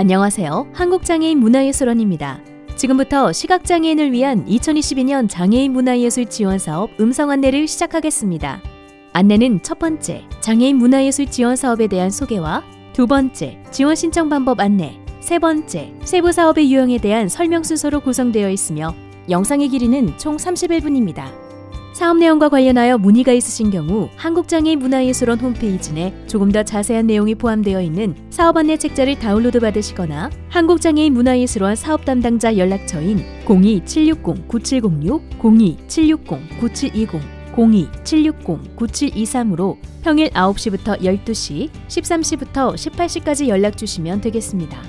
안녕하세요. 한국장애인 문화예술원입니다. 지금부터 시각장애인을 위한 2022년 장애인 문화예술 지원사업 음성 안내를 시작하겠습니다. 안내는 첫 번째, 장애인 문화예술 지원사업에 대한 소개와 두 번째, 지원 신청 방법 안내, 세 번째, 세부 사업의 유형에 대한 설명 순서로 구성되어 있으며 영상의 길이는 총 31분입니다. 사업 내용과 관련하여 문의가 있으신 경우 한국장애인 문화예술원 홈페이지 내 조금 더 자세한 내용이 포함되어 있는 사업 안내 책자를 다운로드 받으시거나 한국장애인 문화예술원 사업 담당자 연락처인 02-760-9706, 02-760-9720, 02-760-9723으로 평일 9시부터 12시, 13시부터 18시까지 연락주시면 되겠습니다.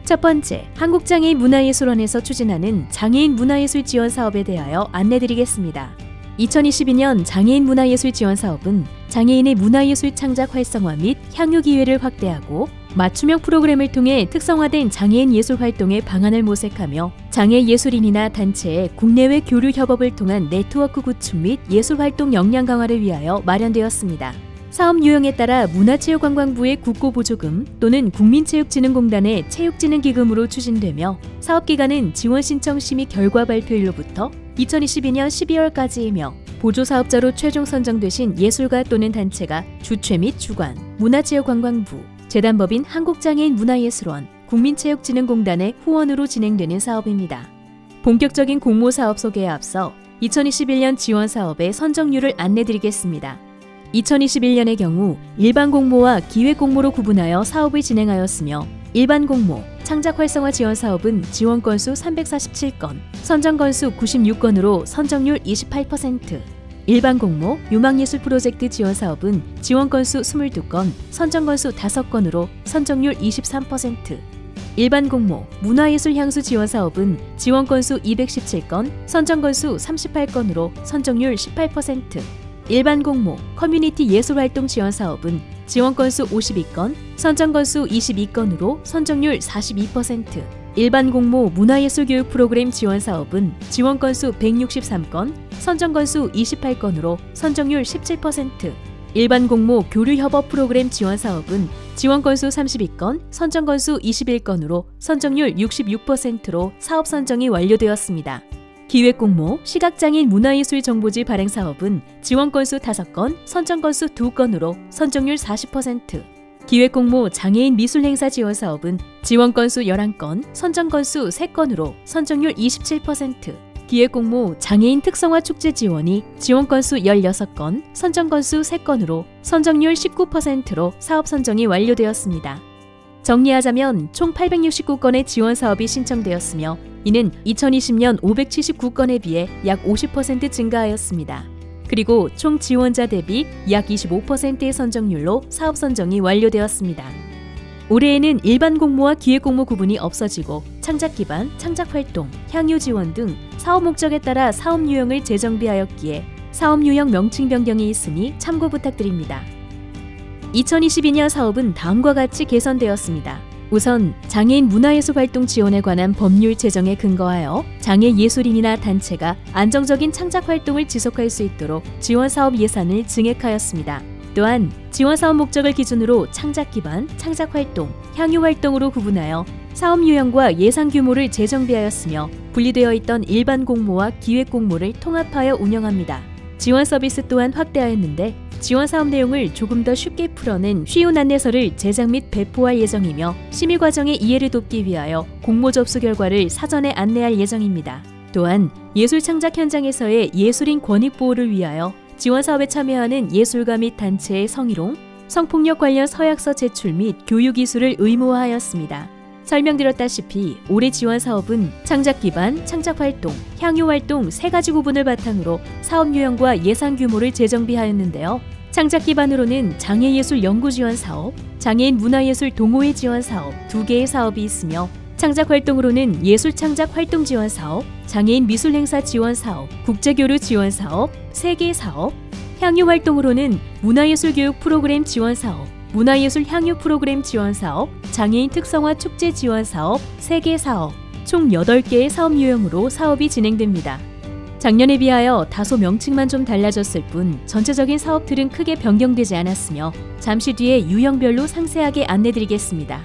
첫 번째, 한국장애인 문화예술원에서 추진하는 장애인 문화예술 지원 사업에 대하여 안내드리겠습니다. 2022년 장애인 문화예술 지원 사업은 장애인의 문화예술 창작 활성화 및 향유 기회를 확대하고 맞춤형 프로그램을 통해 특성화된 장애인 예술 활동의 방안을 모색하며 장애 예술인이나 단체의 국내외 교류 협업을 통한 네트워크 구축 및 예술 활동 역량 강화를 위하여 마련되었습니다. 사업 유형에 따라 문화체육관광부의 국고보조금 또는 국민체육진흥공단의 체육진흥기금으로 추진되며 사업기간은 지원 신청 심의 결과 발표일로부터 2022년 12월까지이며 보조사업자로 최종 선정되신 예술가 또는 단체가 주최 및 주관, 문화체육관광부, 재단법인 한국장애인 문화예술원, 국민체육진흥공단의 후원으로 진행되는 사업입니다. 본격적인 공모사업 소개에 앞서 2021년 지원사업의 선정률을 안내드리겠습니다. 2021년의 경우 일반 공모와 기획 공모로 구분하여 사업을 진행하였으며 일반 공모, 창작 활성화 지원 사업은 지원 건수 347건, 선정 건수 96건으로 선정률 28%, 일반 공모, 유망예술 프로젝트 지원 사업은 지원 건수 22건, 선정 건수 5건으로 선정률 23%, 일반 공모, 문화예술 향수 지원 사업은 지원 건수 217건, 선정 건수 38건으로 선정률 18%, 일반 공모, 커뮤니티 예술활동 지원 사업은 지원 건수 52건, 선정 건수 22건으로 선정률 42%, 일반 공모 문화예술 교육 프로그램 지원 사업은 지원 건수 163건, 선정 건수 28건으로 선정률 17%, 일반 공모 교류 협업 프로그램 지원 사업은 지원 건수 32건, 선정 건수 21건으로 선정률 66%로 사업 선정이 완료되었습니다. 기획공모, 시각장애인 문화예술 정보지 발행 사업은 지원 건수 5건, 선정 건수 2건으로 선정률 40%, 기획공모 장애인 미술행사 지원 사업은 지원 건수 11건, 선정 건수 3건으로 선정률 27%, 기획공모 장애인 특성화 축제 지원이 지원 건수 16건, 선정 건수 3건으로 선정률 19%로 사업 선정이 완료되었습니다. 정리하자면 총 869건의 지원 사업이 신청되었으며 이는 2020년 579건에 비해 약 50% 증가하였습니다. 그리고 총 지원자 대비 약 25%의 선정률로 사업 선정이 완료되었습니다. 올해에는 일반 공모와 기획 공모 구분이 없어지고 창작 기반, 창작 활동, 향유 지원 등 사업 목적에 따라 사업 유형을 재정비하였기에 사업 유형 명칭 변경이 있으니 참고 부탁드립니다. 2022년 사업은 다음과 같이 개선되었습니다. 우선 장애인 문화예술 활동 지원에 관한 법률 제정에 근거하여 장애 예술인이나 단체가 안정적인 창작 활동을 지속할 수 있도록 지원 사업 예산을 증액하였습니다. 또한 지원 사업 목적을 기준으로 창작 기반, 창작 활동, 향유 활동으로 구분하여 사업 유형과 예산 규모를 재정비하였으며 분리되어 있던 일반 공모와 기획 공모를 통합하여 운영합니다. 지원 서비스 또한 확대하였는데 지원 사업 내용을 조금 더 쉽게 풀어낸 쉬운 안내서를 제작 및 배포할 예정이며 심의 과정의 이해를 돕기 위하여 공모 접수 결과를 사전에 안내할 예정입니다. 또한 예술 창작 현장에서의 예술인 권익 보호를 위하여 지원 사업에 참여하는 예술가 및 단체의 성희롱, 성폭력 관련 서약서 제출 및 교육 기술을 의무화하였습니다. 설명드렸다시피 올해 지원 사업은 창작 기반, 창작 활동, 향유 활동 3가지 구분을 바탕으로 사업 유형과 예산 규모를 재정비하였는데요. 창작 기반으로는 장애예술 연구 지원 사업, 장애인 문화예술 동호회 지원 사업 2개의 사업이 있으며 창작 활동으로는 예술 창작 활동 지원 사업, 장애인 미술 행사 지원 사업, 국제교류 지원 사업 3개 사업, 향유 활동으로는 문화예술 교육 프로그램 지원 사업, 문화예술 향유 프로그램 지원 사업, 장애인 특성화 축제 지원 사업 3개 사업, 총 8개의 사업 유형으로 사업이 진행됩니다. 작년에 비하여 다소 명칭만 좀 달라졌을 뿐 전체적인 사업들은 크게 변경되지 않았으며 잠시 뒤에 유형별로 상세하게 안내드리겠습니다.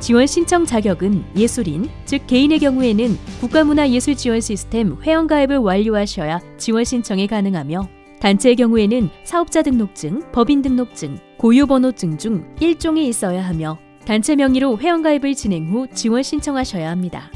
지원 신청 자격은 예술인, 즉 개인의 경우에는 국가문화예술지원 시스템 회원가입을 완료하셔야 지원 신청이 가능하며 단체의 경우에는 사업자 등록증, 법인 등록증, 고유번호증 중 1종이 있어야 하며 단체 명의로 회원가입을 진행 후 지원 신청하셔야 합니다.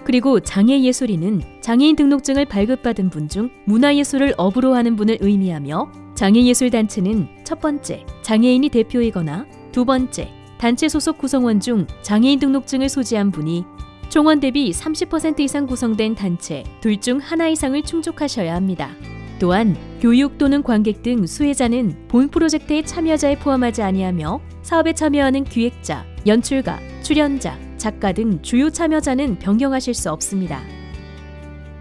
그리고 장애예술인은 장애인 등록증을 발급받은 분 중 문화예술을 업으로 하는 분을 의미하며 장애예술단체는 첫 번째, 장애인이 대표이거나 두 번째, 단체 소속 구성원 중 장애인 등록증을 소지한 분이 총원 대비 30% 이상 구성된 단체 둘 중 하나 이상을 충족하셔야 합니다. 또한 교육 또는 관객 등 수혜자는 본 프로젝트의 참여자에 포함하지 아니하며 사업에 참여하는 기획자, 연출가, 출연자, 작가 등 주요 참여자는 변경하실 수 없습니다.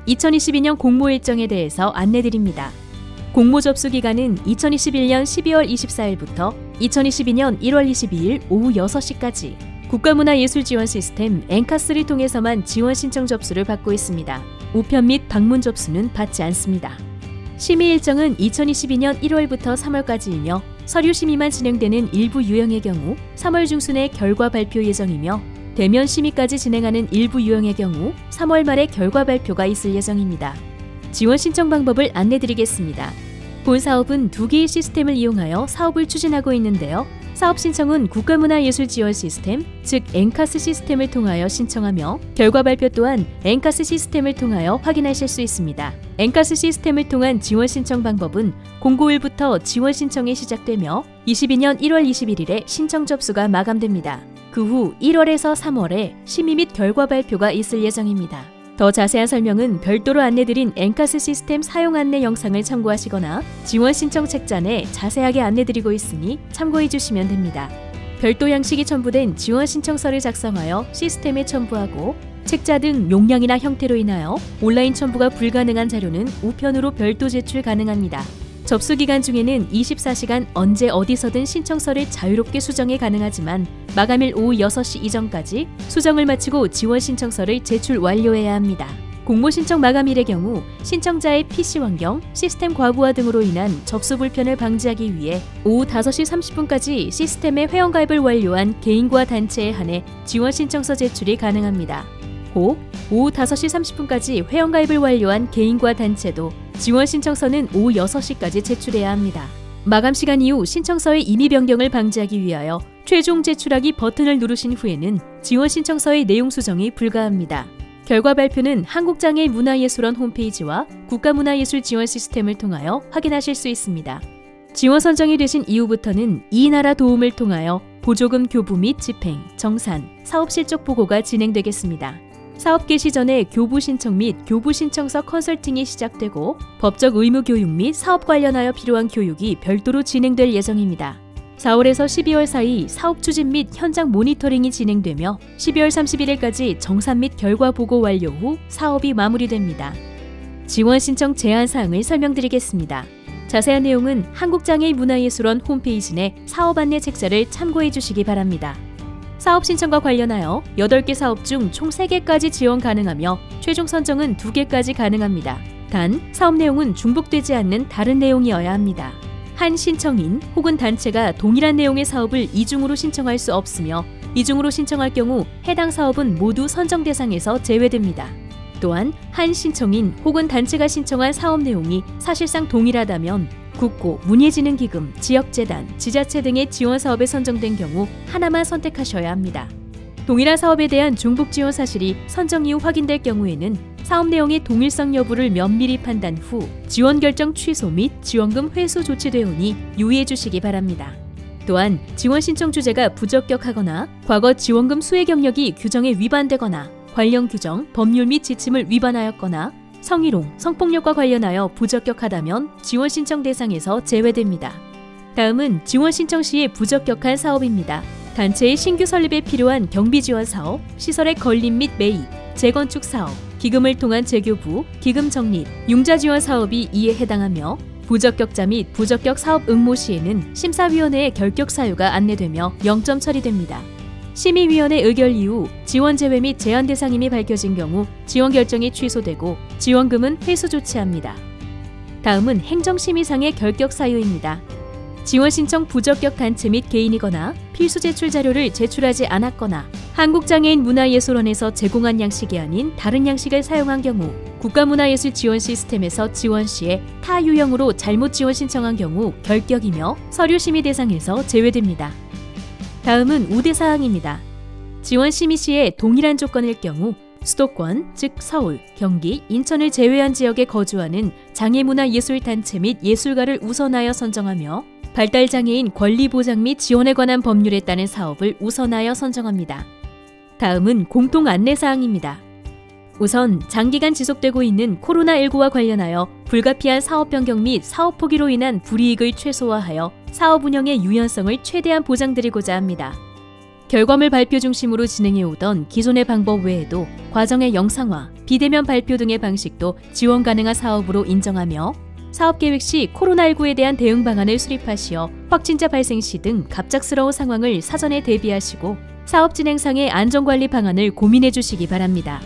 2022년 공모 일정에 대해서 안내드립니다. 공모 접수 기간은 2021년 12월 24일부터 2022년 1월 22일 오후 6시까지 국가문화예술지원 시스템 엔카스를 통해서만 지원 신청 접수를 받고 있습니다. 우편 및 방문 접수는 받지 않습니다. 심의 일정은 2022년 1월부터 3월까지이며 서류 심의만 진행되는 일부 유형의 경우 3월 중순에 결과 발표 예정이며 대면 심의까지 진행하는 일부 유형의 경우 3월 말에 결과 발표가 있을 예정입니다. 지원 신청 방법을 안내드리겠습니다. 본 사업은 2개의 시스템을 이용하여 사업을 추진하고 있는데요. 사업 신청은 국가문화예술지원 시스템, 즉 엔카스 시스템을 통하여 신청하며 결과 발표 또한 엔카스 시스템을 통하여 확인하실 수 있습니다. 엔카스 시스템을 통한 지원 신청 방법은 공고일부터 지원 신청이 시작되며 22년 1월 21일에 신청 접수가 마감됩니다. 그 후 1월에서 3월에 심의 및 결과 발표가 있을 예정입니다. 더 자세한 설명은 별도로 안내드린 엔카스 시스템 사용 안내 영상을 참고하시거나 지원 신청 책자에 자세하게 안내드리고 있으니 참고해 주시면 됩니다. 별도 양식이 첨부된 지원 신청서를 작성하여 시스템에 첨부하고 책자 등 용량이나 형태로 인하여 온라인 첨부가 불가능한 자료는 우편으로 별도 제출 가능합니다. 접수 기간 중에는 24시간 언제 어디서든 신청서를 자유롭게 수정이 가능하지만 마감일 오후 6시 이전까지 수정을 마치고 지원 신청서를 제출 완료해야 합니다. 공모 신청 마감일의 경우 신청자의 PC 환경, 시스템 과부하 등으로 인한 접수 불편을 방지하기 위해 오후 5시 30분까지 시스템에 회원가입을 완료한 개인과 단체에 한해 지원 신청서 제출이 가능합니다. 오후 5시 30분까지 회원가입을 완료한 개인과 단체도 지원 신청서는 오후 6시까지 제출해야 합니다. 마감 시간 이후 신청서의 임의 변경을 방지하기 위하여 최종 제출하기 버튼을 누르신 후에는 지원 신청서의 내용 수정이 불가합니다. 결과 발표는 한국장애인문화예술원 홈페이지와 국가문화예술지원 시스템을 통하여 확인하실 수 있습니다. 지원 선정이 되신 이후부터는 이 나라 도움을 통하여 보조금 교부 및 집행, 정산, 사업 실적 보고가 진행되겠습니다. 사업 개시 전에 교부 신청 및 교부 신청서 컨설팅이 시작되고 법적 의무 교육 및 사업 관련하여 필요한 교육이 별도로 진행될 예정입니다. 4월에서 12월 사이 사업 추진 및 현장 모니터링이 진행되며 12월 31일까지 정산 및 결과 보고 완료 후 사업이 마무리됩니다. 지원 신청 제한 사항을 설명드리겠습니다. 자세한 내용은 한국장애인문화예술원 홈페이지 내 사업 안내 책자를 참고해 주시기 바랍니다. 사업 신청과 관련하여 8개 사업 중 총 3개까지 지원 가능하며 최종 선정은 2개까지 가능합니다. 단, 사업 내용은 중복되지 않는 다른 내용이어야 합니다. 한 신청인 혹은 단체가 동일한 내용의 사업을 이중으로 신청할 수 없으며 이중으로 신청할 경우 해당 사업은 모두 선정 대상에서 제외됩니다. 또한 한 신청인 혹은 단체가 신청한 사업 내용이 사실상 동일하다면 국고, 문예진흥기금, 지역재단, 지자체 등의 지원 사업에 선정된 경우 하나만 선택하셔야 합니다. 동일한 사업에 대한 중복 지원 사실이 선정 이후 확인될 경우에는 사업 내용의 동일성 여부를 면밀히 판단 후 지원 결정 취소 및 지원금 회수 조치되오니 유의해 주시기 바랍니다. 또한 지원 신청 주제가 부적격하거나 과거 지원금 수혜 경력이 규정에 위반되거나 관련 규정, 법률 및 지침을 위반하였거나 성희롱, 성폭력과 관련하여 부적격하다면 지원 신청 대상에서 제외됩니다. 다음은 지원 신청 시에 부적격한 사업입니다. 단체의 신규 설립에 필요한 경비 지원 사업, 시설의 건립 및 매입, 재건축 사업, 기금을 통한 재교부, 기금 적립, 융자 지원 사업이 이에 해당하며 부적격자 및 부적격 사업 응모 시에는 심사위원회의 결격 사유가 안내되며 0점 처리됩니다. 심의위원회 의결 이후 지원 제외 및 제한 대상임이 밝혀진 경우 지원 결정이 취소되고 지원금은 회수 조치합니다. 다음은 행정심의상의 결격 사유입니다. 지원 신청 부적격 단체 및 개인이거나 필수 제출 자료를 제출하지 않았거나 한국장애인 문화예술원에서 제공한 양식이 아닌 다른 양식을 사용한 경우, 국가문화예술 지원 시스템에서 지원 시에 타 유형으로 잘못 지원 신청한 경우 결격이며 서류 심의 대상에서 제외됩니다. 다음은 우대 사항입니다. 지원 심의 시에 동일한 조건일 경우 수도권, 즉 서울, 경기, 인천을 제외한 지역에 거주하는 장애문화예술단체 및 예술가를 우선하여 선정하며 발달장애인 권리보장 및 지원에 관한 법률에 따른 사업을 우선하여 선정합니다. 다음은 공통 안내사항입니다. 우선 장기간 지속되고 있는 코로나19와 관련하여 불가피한 사업 변경 및 사업 포기로 인한 불이익을 최소화하여 사업 운영의 유연성을 최대한 보장드리고자 합니다. 결과물 발표 중심으로 진행해오던 기존의 방법 외에도 과정의 영상화, 비대면 발표 등의 방식도 지원 가능한 사업으로 인정하며 사업계획 시 코로나19에 대한 대응 방안을 수립하시어 확진자 발생 시 등 갑작스러운 상황을 사전에 대비하시고 사업 진행상의 안전관리 방안을 고민해 주시기 바랍니다.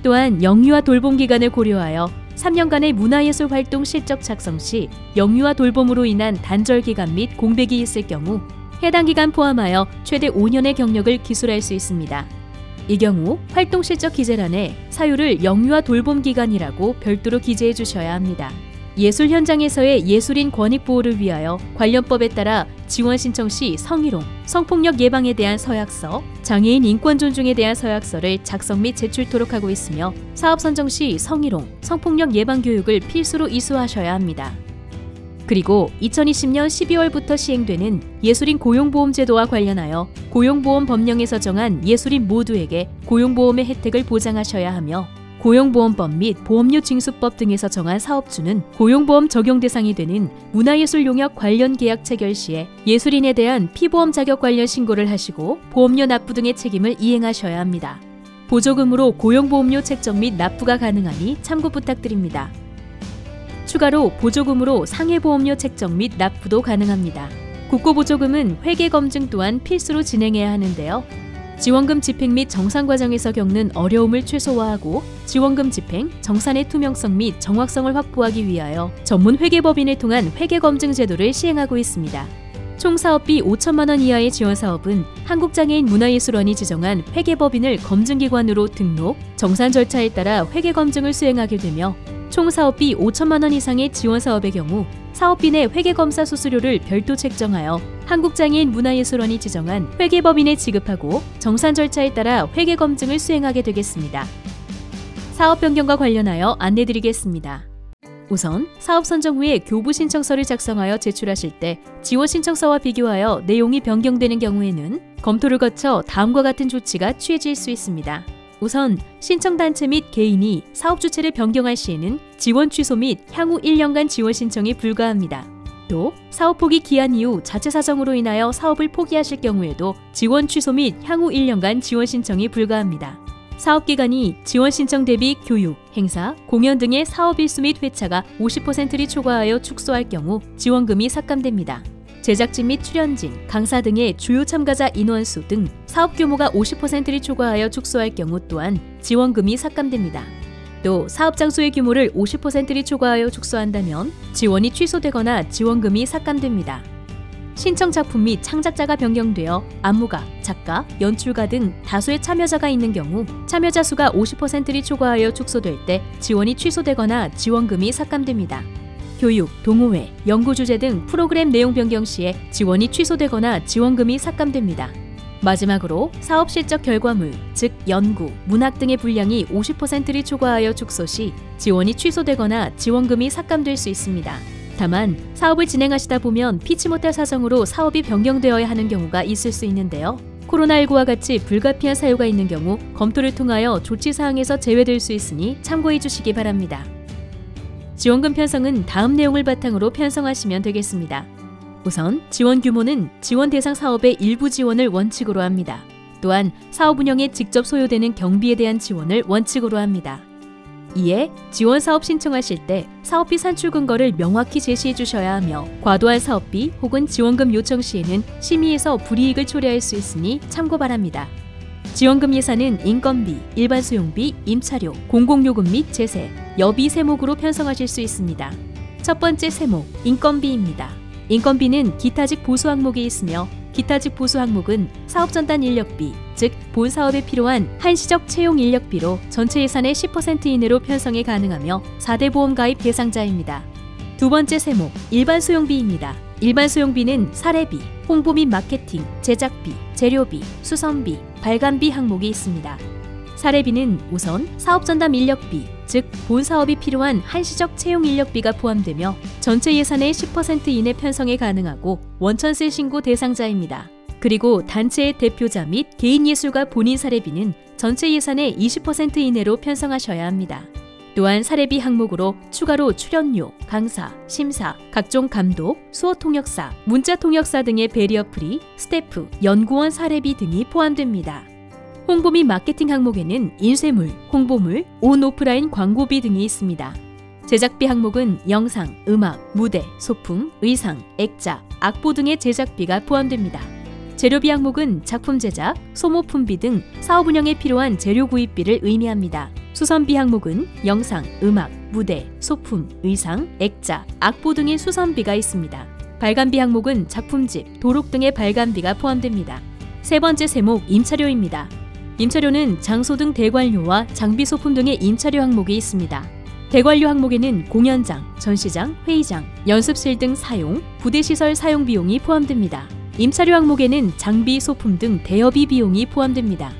또한 영유아 돌봄 기간을 고려하여 3년간의 문화예술 활동 실적 작성 시 영유아 돌봄으로 인한 단절 기간 및 공백이 있을 경우 해당 기간 포함하여 최대 5년의 경력을 기술할 수 있습니다. 이 경우 활동 실적 기재란에 사유를 영유아 돌봄 기간이라고 별도로 기재해 주셔야 합니다. 예술 현장에서의 예술인 권익 보호를 위하여 관련법에 따라 지원 신청 시 성희롱, 성폭력 예방에 대한 서약서, 장애인 인권 존중에 대한 서약서를 작성 및 제출토록 하고 있으며 사업 선정 시 성희롱, 성폭력 예방 교육을 필수로 이수하셔야 합니다. 그리고 2020년 12월부터 시행되는 예술인 고용보험제도와 관련하여 고용보험 법령에서 정한 예술인 모두에게 고용보험의 혜택을 보장하셔야 하며 고용보험법 및 보험료 징수법 등에서 정한 사업주는 고용보험 적용 대상이 되는 문화예술 용역 관련 계약 체결 시에 예술인에 대한 피보험 자격 관련 신고를 하시고 보험료 납부 등의 책임을 이행하셔야 합니다. 보조금으로 고용보험료 책정 및 납부가 가능하니 참고 부탁드립니다. 추가로 보조금으로 상해보험료 책정 및 납부도 가능합니다. 국고보조금은 회계검증 또한 필수로 진행해야 하는데요. 지원금 집행 및 정산 과정에서 겪는 어려움을 최소화하고 지원금 집행, 정산의 투명성 및 정확성을 확보하기 위하여 전문 회계법인을 통한 회계검증 제도를 시행하고 있습니다. 총 사업비 5천만 원 이하의 지원 사업은 한국장애인 문화예술원이 지정한 회계법인을 검증기관으로 등록, 정산 절차에 따라 회계검증을 수행하게 되며 총 사업비 5천만 원 이상의 지원 사업의 경우 사업비 내 회계검사 수수료를 별도 책정하여 한국장애인 문화예술원이 지정한 회계법인에 지급하고 정산 절차에 따라 회계검증을 수행하게 되겠습니다. 사업 변경과 관련하여 안내드리겠습니다. 우선 사업 선정 후에 교부 신청서를 작성하여 제출하실 때 지원 신청서와 비교하여 내용이 변경되는 경우에는 검토를 거쳐 다음과 같은 조치가 취해질 수 있습니다. 우선 신청단체 및 개인이 사업 주체를 변경할 시에는 지원 취소 및 향후 1년간 지원 신청이 불가합니다. 또 사업 포기 기한 이후 자체 사정으로 인하여 사업을 포기하실 경우에도 지원 취소 및 향후 1년간 지원 신청이 불가합니다. 사업기간이 지원 신청 대비 교육, 행사, 공연 등의 사업 일수 및 회차가 50%를 초과하여 축소할 경우 지원금이 삭감됩니다. 제작진 및 출연진, 강사 등의 주요 참가자 인원수 등 사업 규모가 50%를 초과하여 축소할 경우 또한 지원금이 삭감됩니다. 또 사업 장소의 규모를 50%를 초과하여 축소한다면 지원이 취소되거나 지원금이 삭감됩니다. 신청 작품 및 창작자가 변경되어 안무가, 작가, 연출가 등 다수의 참여자가 있는 경우 참여자 수가 50%를 초과하여 축소될 때 지원이 취소되거나 지원금이 삭감됩니다. 교육, 동호회, 연구 주제 등 프로그램 내용 변경 시에 지원이 취소되거나 지원금이 삭감됩니다. 마지막으로 사업 실적 결과물, 즉 연구, 문학 등의 분량이 50%를 초과하여 축소 시 지원이 취소되거나 지원금이 삭감될 수 있습니다. 다만 사업을 진행하시다 보면 피치 못할 사정으로 사업이 변경되어야 하는 경우가 있을 수 있는데요. 코로나19와 같이 불가피한 사유가 있는 경우 검토를 통하여 조치사항에서 제외될 수 있으니 참고해 주시기 바랍니다. 지원금 편성은 다음 내용을 바탕으로 편성하시면 되겠습니다. 우선 지원 규모는 지원 대상 사업의 일부 지원을 원칙으로 합니다. 또한 사업 운영에 직접 소요되는 경비에 대한 지원을 원칙으로 합니다. 이에 지원 사업 신청하실 때 사업비 산출 근거를 명확히 제시해 주셔야 하며 과도한 사업비 혹은 지원금 요청 시에는 심의에서 불이익을 초래할 수 있으니 참고 바랍니다. 지원금 예산은 인건비, 일반 수용비, 임차료, 공공요금 및 제세, 여비 세목으로 편성하실 수 있습니다. 첫 번째 세목, 인건비입니다. 인건비는 기타직 보수 항목에 있으며 기타직 보수 항목은 사업전단 인력비, 즉 본 사업에 필요한 한시적 채용 인력비로 전체 예산의 10% 이내로 편성이 가능하며 4대 보험 가입 대상자입니다. 두 번째 세목, 일반 수용비입니다. 일반 수용비는 사례비, 홍보 및 마케팅, 제작비, 재료비, 수선비, 발간비 항목이 있습니다. 사례비는 우선 사업전담 인력비, 즉 본 사업이 필요한 한시적 채용 인력비가 포함되며 전체 예산의 10% 이내 편성이 가능하고 원천세 신고 대상자입니다. 그리고 단체의 대표자 및 개인 예술가 본인 사례비는 전체 예산의 20% 이내로 편성하셔야 합니다. 또한 사례비 항목으로 추가로 출연료, 강사, 심사, 각종 감독, 수어 통역사, 문자 통역사 등의 베리어 프리, 스태프, 연구원 사례비 등이 포함됩니다. 홍보 및 마케팅 항목에는 인쇄물, 홍보물, 온 오프라인 광고비 등이 있습니다. 제작비 항목은 영상, 음악, 무대, 소품, 의상, 액자, 악보 등의 제작비가 포함됩니다. 재료비 항목은 작품 제작, 소모품비 등 사업 운영에 필요한 재료 구입비를 의미합니다. 수선비 항목은 영상, 음악, 무대, 소품, 의상, 액자, 악보 등의 수선비가 있습니다. 발간비 항목은 작품집, 도록 등의 발간비가 포함됩니다. 세 번째 세목, 임차료입니다. 임차료는 장소 등 대관료와 장비 소품 등의 임차료 항목이 있습니다. 대관료 항목에는 공연장, 전시장, 회의장, 연습실 등 사용, 부대시설 사용 비용이 포함됩니다. 임차료 항목에는 장비, 소품 등 대여비 비용이 포함됩니다.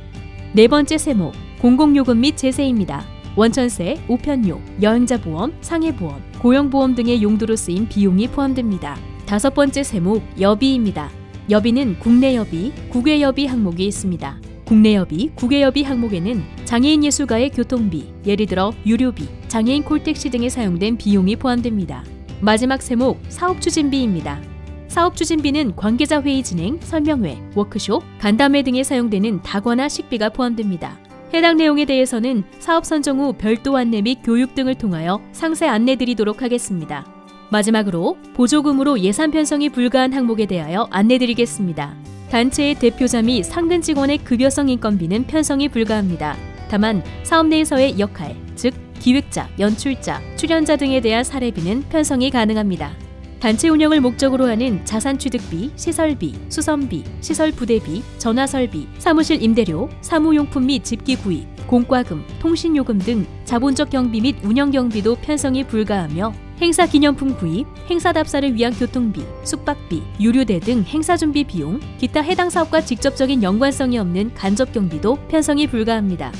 네 번째 세목, 공공요금 및 제세입니다. 원천세, 우편료, 여행자보험, 상해보험, 고용보험 등의 용도로 쓰인 비용이 포함됩니다. 다섯 번째 세목, 여비입니다. 여비는 국내여비, 국외여비 항목이 있습니다. 국내여비, 국외여비 항목에는 장애인 예술가의 교통비, 예를 들어 유료비, 장애인 콜택시 등에 사용된 비용이 포함됩니다. 마지막 세목, 사업추진비입니다. 사업추진비는 관계자 회의 진행, 설명회, 워크숍, 간담회 등에 사용되는 다과나 식비가 포함됩니다. 해당 내용에 대해서는 사업 선정 후 별도 안내 및 교육 등을 통하여 상세 안내드리도록 하겠습니다. 마지막으로 보조금으로 예산 편성이 불가한 항목에 대하여 안내드리겠습니다. 단체의 대표자 및 상근 직원의 급여성 인건비는 편성이 불가합니다. 다만 사업 내에서의 역할, 즉 기획자, 연출자, 출연자 등에 대한 사례비는 편성이 가능합니다. 단체 운영을 목적으로 하는 자산취득비, 시설비, 수선비, 시설 부대비, 전화설비, 사무실 임대료, 사무용품 및 집기 구입, 공과금, 통신요금 등 자본적 경비 및 운영경비도 편성이 불가하며 행사 기념품 구입, 행사 답사를 위한 교통비, 숙박비, 유류대 등 행사 준비 비용, 기타 해당 사업과 직접적인 연관성이 없는 간접 경비도 편성이 불가합니다.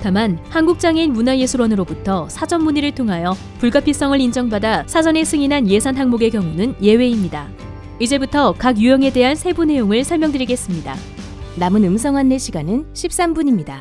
다만 한국장애인 문화예술원으로부터 사전 문의를 통하여 불가피성을 인정받아 사전에 승인한 예산 항목의 경우는 예외입니다. 이제부터 각 유형에 대한 세부 내용을 설명드리겠습니다. 남은 음성 안내 시간은 13분입니다.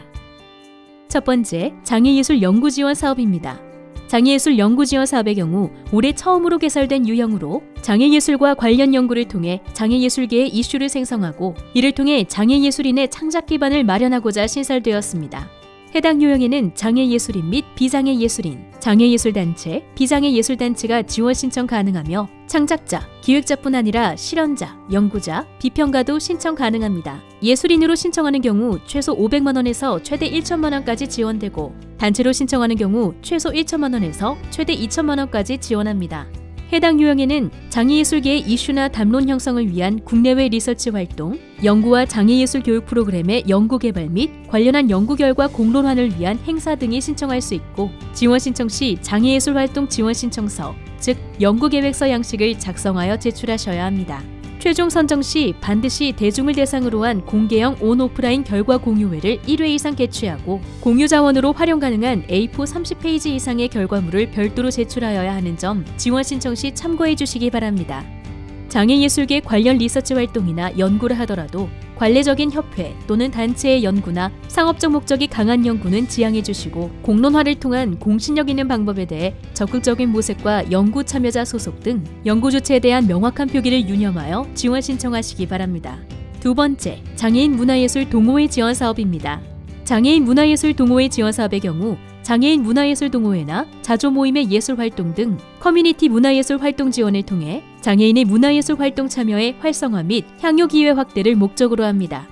첫 번째, 장애예술 연구지원 사업입니다. 장애예술 연구지원 사업의 경우 올해 처음으로 개설된 유형으로 장애예술과 관련 연구를 통해 장애예술계의 이슈를 생성하고 이를 통해 장애예술인의 창작 기반을 마련하고자 신설되었습니다. 해당 유형에는 장애예술인 및 비장애예술인, 장애예술단체, 비장애예술단체가 지원 신청 가능하며 창작자, 기획자뿐 아니라 실현자, 연구자, 비평가도 신청 가능합니다. 예술인으로 신청하는 경우 최소 500만 원에서 최대 1천만 원까지 지원되고 단체로 신청하는 경우 최소 1천만 원에서 최대 2천만 원까지 지원합니다. 해당 유형에는 장애예술계의 이슈나 담론 형성을 위한 국내외 리서치 활동, 연구와 장애예술 교육 프로그램의 연구 개발 및 관련한 연구 결과 공론화를 위한 행사 등이 신청할 수 있고 지원 신청 시 장애예술 활동 지원 신청서, 즉 연구계획서 양식을 작성하여 제출하셔야 합니다. 최종 선정 시 반드시 대중을 대상으로 한 공개형 온-오프라인 결과 공유회를 1회 이상 개최하고 공유 자원으로 활용 가능한 A4 30페이지 이상의 결과물을 별도로 제출하여야 하는 점 지원 신청 시 참고해 주시기 바랍니다. 장애예술계 관련 리서치 활동이나 연구를 하더라도 관례적인 협회 또는 단체의 연구나 상업적 목적이 강한 연구는 지양해 주시고 공론화를 통한 공신력 있는 방법에 대해 적극적인 모색과 연구 참여자 소속 등 연구 주체에 대한 명확한 표기를 유념하여 지원 신청하시기 바랍니다. 두 번째, 장애인 문화예술 동호회 지원 사업입니다. 장애인 문화예술 동호회 지원 사업의 경우 장애인 문화예술 동호회나 자조 모임의 예술 활동 등 커뮤니티 문화예술 활동 지원을 통해 장애인의 문화예술 활동 참여의 활성화 및 향유 기회 확대를 목적으로 합니다.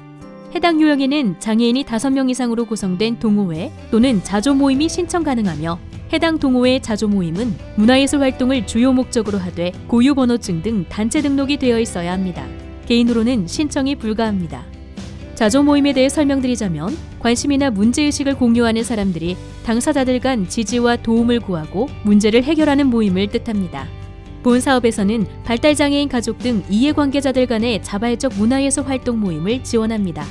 해당 유형에는 장애인이 5명 이상으로 구성된 동호회 또는 자조 모임이 신청 가능하며 해당 동호회 자조 모임은 문화예술 활동을 주요 목적으로 하되 고유번호증 등 단체 등록이 되어 있어야 합니다. 개인으로는 신청이 불가합니다. 자조 모임에 대해 설명드리자면 관심이나 문제의식을 공유하는 사람들이 당사자들 간 지지와 도움을 구하고 문제를 해결하는 모임을 뜻합니다. 본 사업에서는 발달장애인 가족 등 이해관계자들 간의 자발적 문화예술 활동 모임을 지원합니다.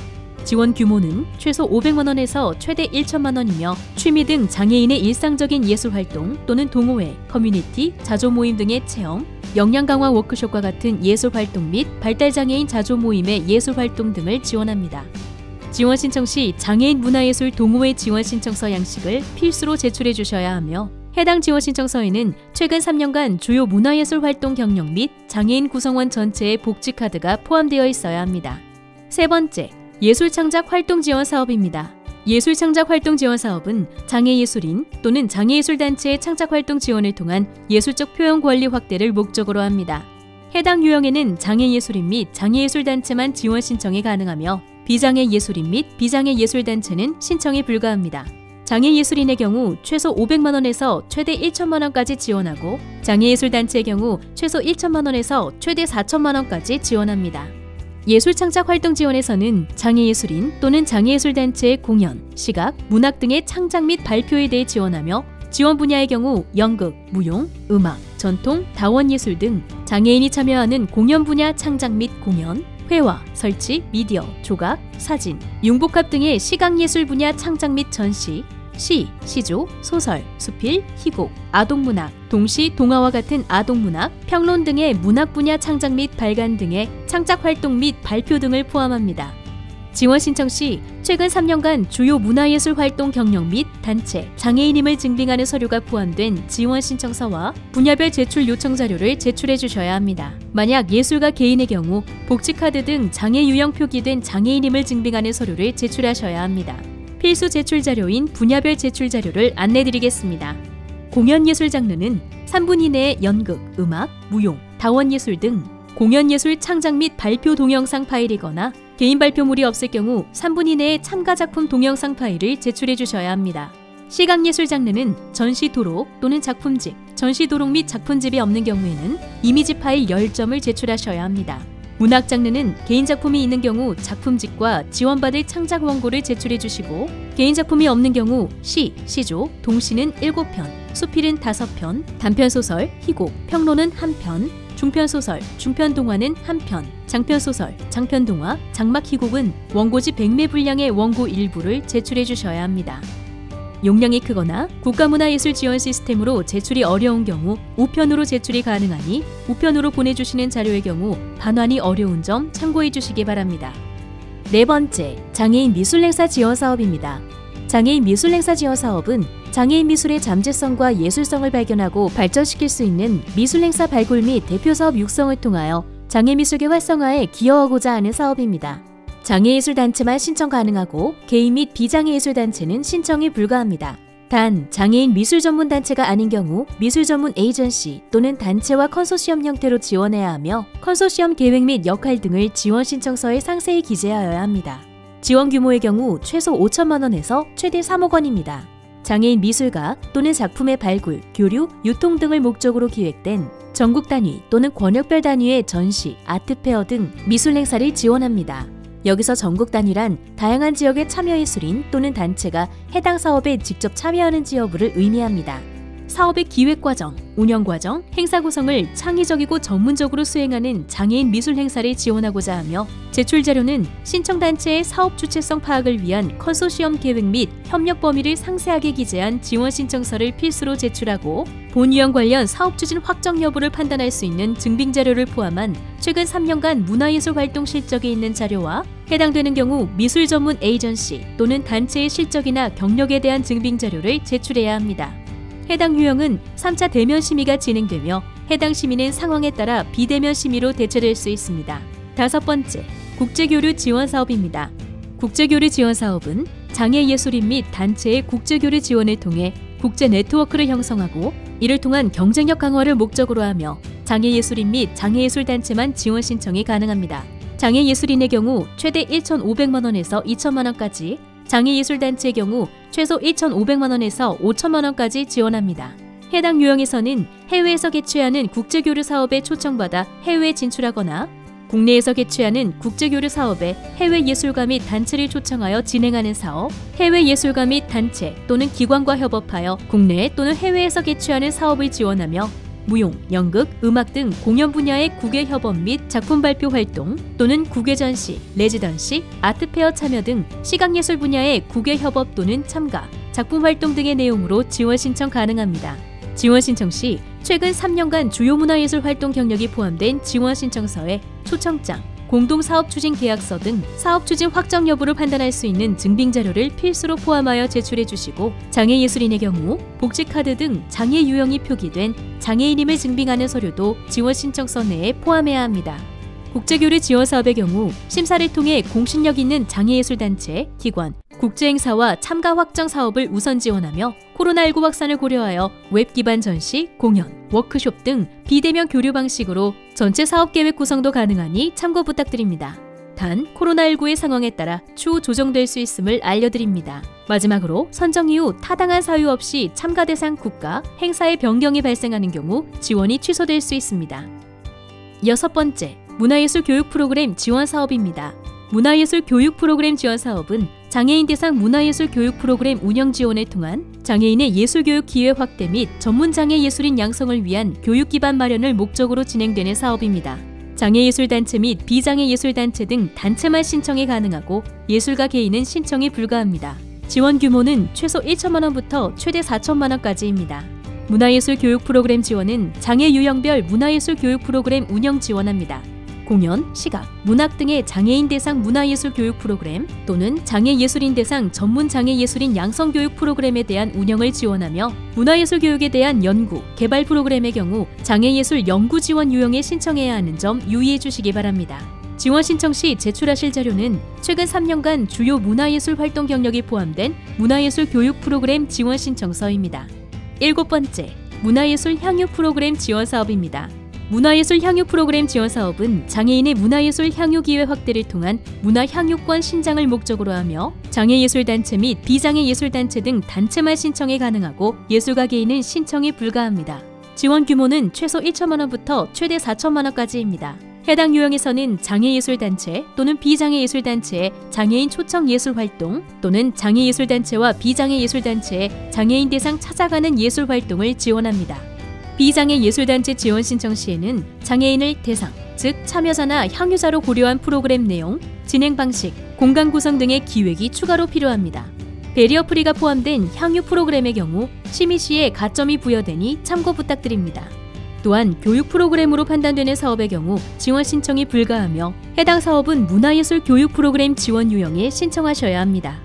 지원 규모는 최소 500만 원에서 최대 1천만 원이며 취미 등 장애인의 일상적인 예술활동 또는 동호회, 커뮤니티, 자조 모임 등의 체험, 역량 강화 워크숍과 같은 예술활동 및 발달장애인 자조 모임의 예술활동 등을 지원합니다. 지원 신청 시 장애인 문화예술 동호회 지원 신청서 양식을 필수로 제출해 주셔야 하며 해당 지원 신청서에는 최근 3년간 주요 문화예술 활동 경력 및 장애인 구성원 전체의 복지 카드가 포함되어 있어야 합니다. 세 번째, 예술창작 활동 지원 사업입니다. 예술창작 활동 지원 사업은 장애예술인 또는 장애예술단체의 창작활동 지원을 통한 예술적 표현 권리 확대를 목적으로 합니다. 해당 유형에는 장애예술인 및 장애예술단체만 지원 신청이 가능하며 비장애예술인 및 비장애예술단체는 신청이 불가합니다. 장애예술인의 경우 최소 500만 원에서 최대 1천만 원까지 지원하고 장애예술단체의 경우 최소 1천만 원에서 최대 4천만 원까지 지원합니다. 예술창작 활동 지원에서는 장애예술인 또는 장애예술단체의 공연, 시각, 문학 등의 창작 및 발표에 대해 지원하며 지원 분야의 경우 연극, 무용, 음악, 전통, 다원예술 등 장애인이 참여하는 공연 분야 창작 및 공연, 회화, 설치, 미디어, 조각, 사진, 융복합 등의 시각예술 분야 창작 및 전시, 시, 시조, 소설, 수필, 희곡, 아동문학, 동시, 동화와 같은 아동문학, 평론 등의 문학 분야 창작 및 발간 등의 창작활동 및 발표 등을 포함합니다. 지원 신청 시 최근 3년간 주요 문화예술 활동 경력 및 단체, 장애인임을 증빙하는 서류가 포함된 지원 신청서와 분야별 제출 요청 자료를 제출해 주셔야 합니다. 만약 예술가 개인의 경우 복지카드 등 장애 유형 표기된 장애인임을 증빙하는 서류를 제출하셔야 합니다. 필수 제출 자료인 분야별 제출 자료를 안내드리겠습니다. 공연예술 장르는 3분 이내의 연극, 음악, 무용, 다원예술 등 공연예술 창작 및 발표 동영상 파일이거나 개인 발표물이 없을 경우 3분 이내의 참가작품 동영상 파일을 제출해 주셔야 합니다. 시각예술 장르는 전시 도록 또는 작품집, 전시 도록 및 작품집이 없는 경우에는 이미지 파일 10점을 제출하셔야 합니다. 문학 장르는 개인 작품이 있는 경우 작품집과 지원받을 창작 원고를 제출해 주시고 개인 작품이 없는 경우 시, 시조, 동시는 7편, 수필은 5편, 단편소설, 희곡, 평론은 1편, 중편소설, 중편동화는 1편, 장편소설, 장편동화, 장막희곡은 원고지 100매 분량의 원고 일부를 제출해 주셔야 합니다. 용량이 크거나 국가문화예술 지원 시스템으로 제출이 어려운 경우 우편으로 제출이 가능하니 우편으로 보내주시는 자료의 경우 반환이 어려운 점 참고해 주시기 바랍니다. 네 번째, 장애인 미술행사 지원 사업입니다. 장애인 미술행사 지원 사업은 장애인 미술의 잠재성과 예술성을 발견하고 발전시킬 수 있는 미술행사 발굴 및 대표사업 육성을 통하여 장애미술계 활성화에 기여하고자 하는 사업입니다. 장애예술단체만 신청 가능하고 개인 및 비장애예술단체는 신청이 불가합니다. 단, 장애인 미술전문단체가 아닌 경우 미술전문 에이전시 또는 단체와 컨소시엄 형태로 지원해야 하며 컨소시엄 계획 및 역할 등을 지원 신청서에 상세히 기재하여야 합니다. 지원 규모의 경우 최소 5천만 원에서 최대 3억 원입니다. 장애인 미술가 또는 작품의 발굴, 교류, 유통 등을 목적으로 기획된 전국 단위 또는 권역별 단위의 전시, 아트페어 등 미술 행사를 지원합니다. 여기서 전국 단위란 다양한 지역의 참여예술인 또는 단체가 해당 사업에 직접 참여하는지 여부를 의미합니다. 사업의 기획 과정, 운영 과정, 행사 구성을 창의적이고 전문적으로 수행하는 장애인 미술 행사를 지원하고자 하며 제출 자료는 신청 단체의 사업 주체성 파악을 위한 컨소시엄 계획 및 협력 범위를 상세하게 기재한 지원 신청서를 필수로 제출하고 본 유형 관련 사업 추진 확정 여부를 판단할 수 있는 증빙 자료를 포함한 최근 3년간 문화예술 활동 실적이 있는 자료와 해당되는 경우 미술 전문 에이전시 또는 단체의 실적이나 경력에 대한 증빙 자료를 제출해야 합니다. 해당 유형은 3차 대면 심의가 진행되며 해당 심의는 상황에 따라 비대면 심의로 대체될 수 있습니다. 다섯 번째, 국제교류 지원 사업입니다. 국제교류 지원 사업은 장애예술인 및 단체의 국제교류 지원을 통해 국제 네트워크를 형성하고 이를 통한 경쟁력 강화를 목적으로 하며 장애예술인 및 장애예술단체만 지원 신청이 가능합니다. 장애예술인의 경우 최대 1,500만 원에서 2천만 원까지, 장애예술단체의 경우 최소 1,500만 원에서 5천만 원까지 지원합니다. 해당 유형에서는 해외에서 개최하는 국제교류 사업에 초청받아 해외에 진출하거나 국내에서 개최하는 국제교류 사업에 해외 예술가 및 단체를 초청하여 진행하는 사업, 해외 예술가 및 단체 또는 기관과 협업하여 국내 또는 해외에서 개최하는 사업을 지원하며 무용, 연극, 음악 등 공연 분야의 국외 협업 및 작품 발표 활동 또는 국외 전시, 레지던시, 아트페어 참여 등 시각예술 분야의 국외 협업 또는 참가, 작품 활동 등의 내용으로 지원 신청 가능합니다. 지원 신청 시 최근 3년간 주요 문화예술 활동 경력이 포함된 지원 신청서에 초청장, 공동사업추진계약서 등 사업추진 확정 여부를 판단할 수 있는 증빙자료를 필수로 포함하여 제출해 주시고 장애예술인의 경우 복지카드 등 장애 유형이 표기된 장애인임을 증빙하는 서류도 지원 신청서 내에 포함해야 합니다. 국제교류 지원 사업의 경우 심사를 통해 공신력 있는 장애예술단체, 기관, 국제행사와 참가 확정 사업을 우선 지원하며 코로나19 확산을 고려하여 웹 기반 전시, 공연, 워크숍 등 비대면 교류 방식으로 전체 사업 계획 구성도 가능하니 참고 부탁드립니다. 단 코로나19의 상황에 따라 추후 조정될 수 있음을 알려드립니다. 마지막으로 선정 이후 타당한 사유 없이 참가 대상 국가, 행사의 변경이 발생하는 경우 지원이 취소될 수 있습니다. 6번째, 문화예술 교육 프로그램 지원 사업입니다. 문화예술 교육 프로그램 지원 사업은 장애인 대상 문화예술 교육 프로그램 운영 지원을 통한 장애인의 예술교육 기회 확대 및 전문장애 예술인 양성을 위한 교육 기반 마련을 목적으로 진행되는 사업입니다. 장애예술단체 및 비장애예술단체 등 단체만 신청이 가능하고 예술가 개인은 신청이 불가합니다. 지원 규모는 최소 1천만 원부터 최대 4천만 원까지입니다. 문화예술 교육 프로그램 지원은 장애 유형별 문화예술 교육 프로그램 운영 지원합니다. 공연, 시각, 문학 등의 장애인 대상 문화예술 교육 프로그램 또는 장애예술인 대상 전문 장애예술인 양성교육 프로그램에 대한 운영을 지원하며 문화예술 교육에 대한 연구, 개발 프로그램의 경우 장애예술 연구 지원 유형에 신청해야 하는 점 유의해 주시기 바랍니다. 지원 신청 시 제출하실 자료는 최근 3년간 주요 문화예술 활동 경력이 포함된 문화예술 교육 프로그램 지원 신청서입니다. 7번째, 문화예술 향유 프로그램 지원 사업입니다. 문화예술 향유 프로그램 지원 사업은 장애인의 문화예술 향유 기회 확대를 통한 문화향유권 신장을 목적으로 하며 장애예술단체 및 비장애예술단체 등 단체만 신청이 가능하고 예술가 개인은 신청이 불가합니다. 지원 규모는 최소 1천만 원부터 최대 4천만 원까지입니다. 해당 유형에서는 장애예술단체 또는 비장애예술단체의 장애인 초청 예술활동 또는 장애예술단체와 비장애예술단체의 장애인 대상 찾아가는 예술활동을 지원합니다. 비장애예술단체 지원 신청 시에는 장애인을 대상, 즉 참여자나 향유자로 고려한 프로그램 내용, 진행 방식, 공간 구성 등의 기획이 추가로 필요합니다. 배리어 프리가 포함된 향유 프로그램의 경우 심의 시에 가점이 부여되니 참고 부탁드립니다. 또한 교육 프로그램으로 판단되는 사업의 경우 지원 신청이 불가하며 해당 사업은 문화예술 교육 프로그램 지원 유형에 신청하셔야 합니다.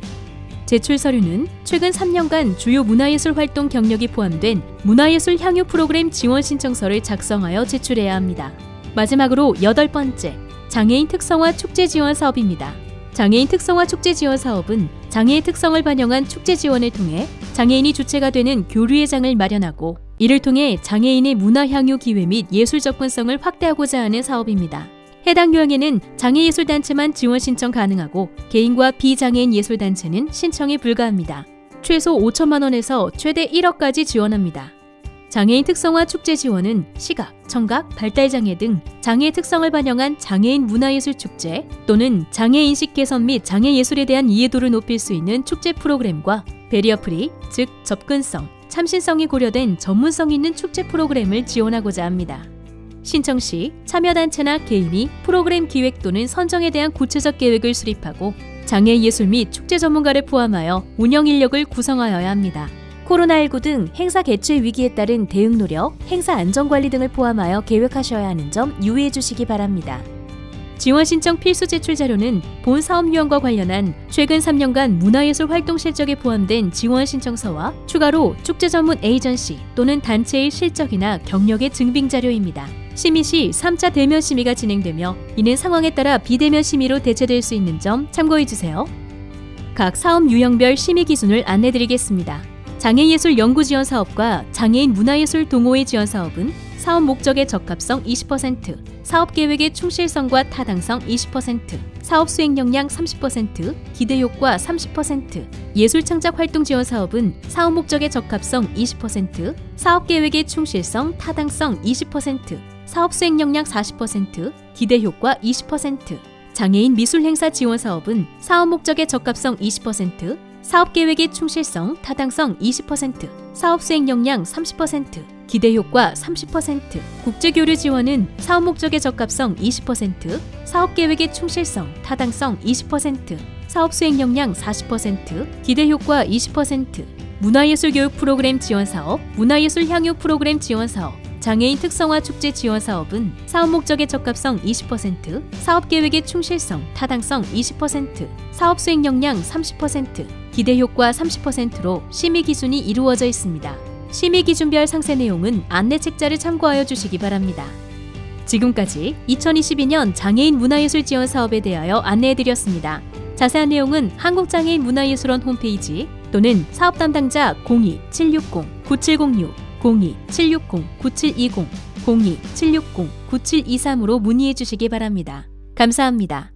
제출 서류는 최근 3년간 주요 문화예술 활동 경력이 포함된 문화예술 향유 프로그램 지원 신청서를 작성하여 제출해야 합니다. 마지막으로 8번째, 장애인 특성화 축제 지원 사업입니다. 장애인 특성화 축제 지원 사업은 장애의 특성을 반영한 축제 지원을 통해 장애인이 주체가 되는 교류의 장을 마련하고 이를 통해 장애인의 문화 향유 기회 및 예술 접근성을 확대하고자 하는 사업입니다. 해당 유형에는 장애예술단체만 지원 신청 가능하고 개인과 비장애인 예술단체는 신청이 불가합니다. 최소 5천만 원에서 최대 1억까지 지원합니다. 장애인 특성화 축제 지원은 시각, 청각, 발달장애 등 장애의 특성을 반영한 장애인 문화예술 축제 또는 장애인식 개선 및 장애예술에 대한 이해도를 높일 수 있는 축제 프로그램과 배리어 프리, 즉 접근성, 참신성이 고려된 전문성 있는 축제 프로그램을 지원하고자 합니다. 신청 시 참여단체나 개인이 프로그램 기획 또는 선정에 대한 구체적 계획을 수립하고 장애예술 및 축제 전문가를 포함하여 운영 인력을 구성하여야 합니다. 코로나19 등 행사 개최 위기에 따른 대응 노력, 행사 안전관리 등을 포함하여 계획하셔야 하는 점 유의해 주시기 바랍니다. 지원 신청 필수 제출 자료는 본 사업 유형과 관련한 최근 3년간 문화예술 활동 실적에 포함된 지원 신청서와 추가로 축제 전문 에이전시 또는 단체의 실적이나 경력의 증빙 자료입니다. 심의 시 3차 대면 심의가 진행되며 이는 상황에 따라 비대면 심의로 대체될 수 있는 점 참고해 주세요. 각 사업 유형별 심의 기준을 안내드리겠습니다. 장애예술 연구 지원 사업과 장애인 문화예술 동호회 지원 사업은 사업 목적의 적합성 20%, 사업 계획의 충실성과 타당성 20%, 사업 수행 역량 30%, 기대 효과 30%. 예술 창작 활동 지원 사업은 사업 목적의 적합성 20%, 사업 계획의 충실성, 타당성 20%, 사업 수행 역량 40%, 기대 효과 20%. 장애인 미술 행사 지원 사업은 사업 목적의 적합성 20%, 사업 계획의 충실성, 타당성 20%, 사업 수행 역량 30%, 기대 효과 30%. 국제교류 지원은 사업 목적의 적합성 20%, 사업 계획의 충실성, 타당성 20%, 사업 수행 역량 40%, 기대 효과 20%. 문화예술 교육 프로그램 지원 사업, 문화예술 향유 프로그램 지원 사업, 장애인 특성화 축제 지원 사업은 사업 목적의 적합성 20%, 사업 계획의 충실성, 타당성 20%, 사업 수행 역량 30%, 기대 효과 30%로 심의 기준이 이루어져 있습니다. 심의 기준별 상세 내용은 안내 책자를 참고하여 주시기 바랍니다. 지금까지 2022년 장애인 문화예술 지원 사업에 대하여 안내해드렸습니다. 자세한 내용은 한국장애인 문화예술원 홈페이지 또는 사업 담당자 02-760-9706, 02-760-9720, 02-760-9723으로 문의해 주시기 바랍니다. 감사합니다.